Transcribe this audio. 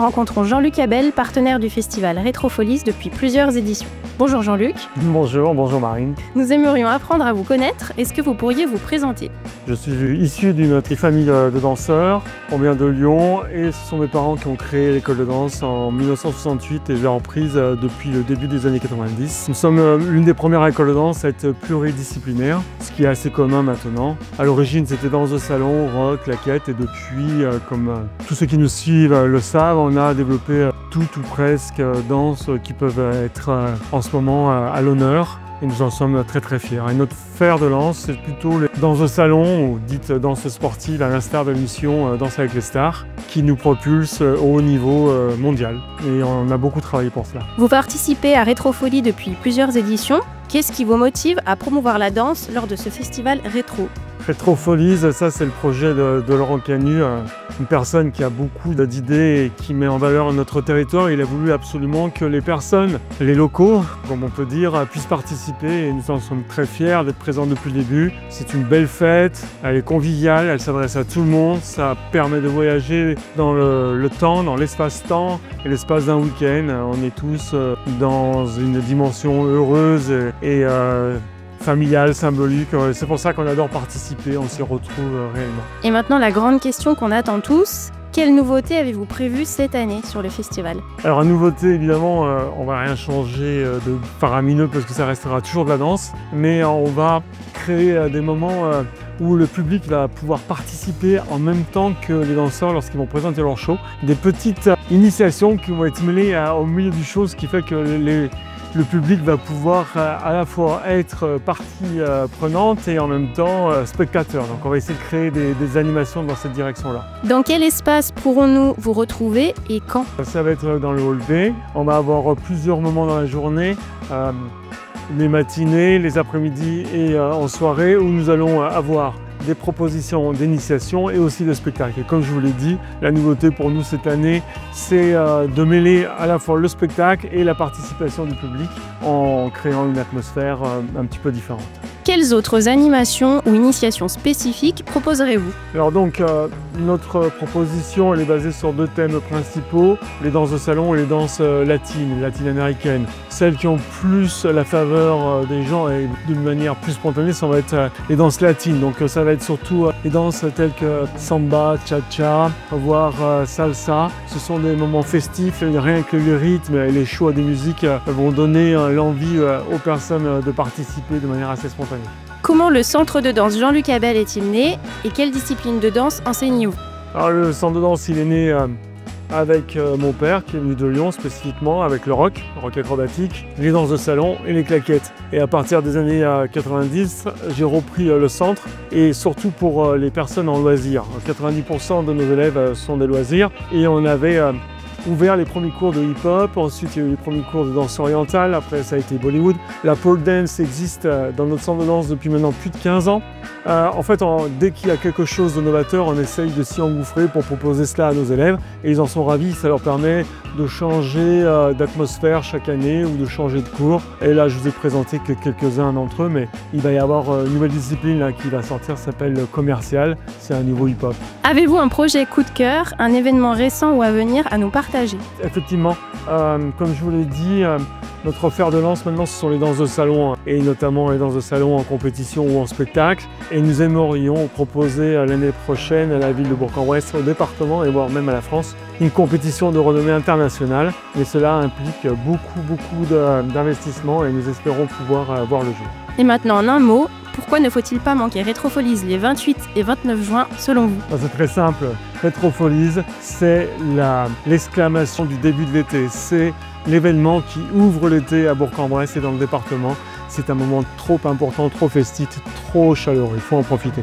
rencontrons Jean-Luc Abel, partenaire du festival Rétrofolies depuis plusieurs éditions. Bonjour Jean-Luc. Bonjour Marine. Nous aimerions apprendre à vous connaître. Est-ce que vous pourriez vous présenter? Je suis issu d'une famille de danseurs. On vient de Lyon et ce sont mes parents qui ont créé l'école de danse en 1968 et j'ai reprise depuis le début des années 90. Nous sommes l'une des premières écoles de danse à être pluridisciplinaire, ce qui est assez commun maintenant. À l'origine, c'était danse de salon, rock, claquettes et depuis, comme tous ceux qui nous suivent le savent, on a développé tout ou presque danses qui peuvent être en ce moment à l'honneur. Et nous en sommes très fiers. Et notre fer de lance, c'est plutôt les danses de salon, ou dites danses sportives, à l'instar de l'émission Danse avec les stars, qui nous propulse au haut niveau mondial. Et on a beaucoup travaillé pour cela. Vous participez à Rétrofolies depuis plusieurs éditions. Qu'est-ce qui vous motive à promouvoir la danse lors de ce festival rétro? Rétrofolies, ça c'est le projet de Laurent Canu, une personne qui a beaucoup d'idées et qui met en valeur notre territoire. Il a voulu absolument que les personnes, les locaux, comme on peut dire, puissent participer et nous en sommes très fiers d'être présents depuis le début. C'est une belle fête, elle est conviviale, elle s'adresse à tout le monde, ça permet de voyager dans le temps, dans l'espace-temps et l'espace d'un week-end. On est tous dans une dimension heureuse et familiale, symbolique. C'est pour ça qu'on adore participer, on s'y retrouve réellement. Et maintenant, la grande question qu'on attend tous, quelle nouveauté avez-vous prévue cette année sur le festival? Alors, nouveauté, évidemment, on va rien changer de faramineux parce que ça restera toujours de la danse, mais on va créer des moments où le public va pouvoir participer en même temps que les danseurs lorsqu'ils vont présenter leur show. Des petites initiations qui vont être mêlées au milieu du show, ce qui fait que le public va pouvoir à la fois être partie prenante et en même temps spectateur. Donc on va essayer de créer des animations dans cette direction-là. Dans quel espace pourrons-nous vous retrouver et quand? Ça va être dans le hall B. On va avoir plusieurs moments dans la journée, les matinées, les après-midi et en soirée, où nous allons avoir des propositions d'initiation et aussi de spectacle. Et comme je vous l'ai dit, la nouveauté pour nous cette année, c'est de mêler à la fois le spectacle et la participation du public en créant une atmosphère un petit peu différente. Quelles autres animations ou initiations spécifiques proposerez-vous? Alors donc, notre proposition elle est basée sur deux thèmes principaux, les danses de salon et les danses latino-américaines. Celles qui ont plus la faveur des gens et d'une manière plus spontanée, ça va être les danses latines. Donc ça va être surtout les danses telles que samba, cha-cha, voire salsa. Ce sont des moments festifs, rien que le rythme et les choix des musiques vont donner l'envie aux personnes de participer de manière assez spontanée. Comment le centre de danse Jean-Luc Abel est-il né et quelle discipline de danse enseignez-vous? Alors le centre de danse il est né avec mon père qui est venu de Lyon spécifiquement, avec le rock acrobatique, les danses de salon et les claquettes. Et à partir des années 90, j'ai repris le centre et surtout pour les personnes en loisirs. 90% de nos élèves sont des loisirs et on avait ouvert les premiers cours de hip-hop, ensuite il y a eu les premiers cours de danse orientale, après ça a été Bollywood. La pole dance existe dans notre centre de danse depuis maintenant plus de 15 ans. En fait, dès qu'il y a quelque chose de novateur, on essaye de s'y engouffrer pour proposer cela à nos élèves et ils en sont ravis, ça leur permet de changer d'atmosphère chaque année ou de changer de cours. Et là, je vous ai présenté que quelques-uns d'entre eux, mais il va y avoir une nouvelle discipline là, qui va sortir, ça s'appelle commercial, c'est un niveau hip-hop. Avez-vous un projet coup de cœur, un événement récent ou à venir à nous partager? Effectivement, comme je vous l'ai dit, notre fer de lance maintenant ce sont les danses de salon et notamment les danses de salon en compétition ou en spectacle. Et nous aimerions proposer l'année prochaine à la ville de Bourg-en-Bresse, au département et voire même à la France, une compétition de renommée internationale. Mais cela implique beaucoup d'investissement et nous espérons pouvoir voir le jour. Et maintenant en un mot, pourquoi ne faut-il pas manquer Rétrofolies les 28 et 29 juin selon vous? C'est très simple, Rétrofolies c'est l'exclamation du début de l'été, c'est l'événement qui ouvre l'été à Bourg-en-Bresse et dans le département. C'est un moment trop important, trop festif, trop chaleureux, il faut en profiter.